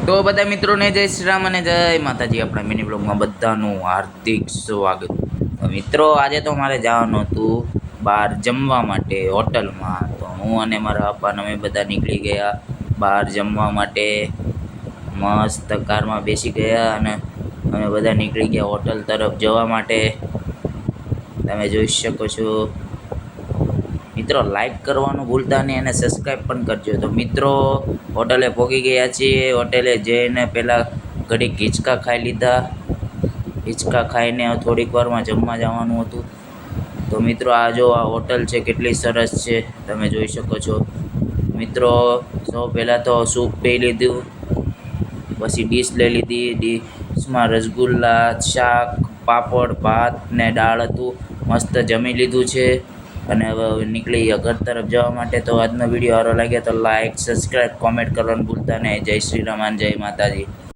તો બધા મિત્રોને જય શ્રી રામ અને જય માતાજી. આપણા મિની બ્લોગમાં બધાનું હાર્દિક સ્વાગત. મિત્રો આજે તો મારે જવાનું હતું બહાર જમવા માટે હોટલમાં. તો હું અને મારા પપ્પાને અમે બધા નીકળી ગયા બહાર જમવા માટે. મસ્ત કારમાં બેસી ગયા અને અમે બધા નીકળી ગયા હોટલ તરફ જવા માટે. તમે જોઈ શકો છો મિત્રો, લાઈક કરવાનું ભૂલતા નહીં અને સબસ્ક્રાઈબ પણ કરજો. તો મિત્રો હોટલે પહોંચી ગયા છીએ. હોટલે જઈને પહેલાં ઘડીક હિંચકા ખાઈ લીધા. હિંચકા ખાઈને થોડીક વારમાં જમવા જવાનું હતું. તો મિત્રો આ જો આ હોટલ છે કેટલી સરસ છે તમે જોઈ શકો છો. મિત્રો સૌ પહેલાં તો સૂપ પી લીધું, પછી ડીશ લઈ લીધી. ડીશમાં રસગુલ્લા, શાક, પાપડ, ભાત ને દાળ હતું. મસ્ત જમી લીધું છે અને હવે નીકળી ગયા ઘર તરફ જવા માટે. તો આજનો વિડીયો સારો લાગે તો લાઈક, સબસ્ક્રાઈબ, કોમેન્ટ કરવાનું ભૂલતા નહીં. જય શ્રી રામ અને જય માતાજી.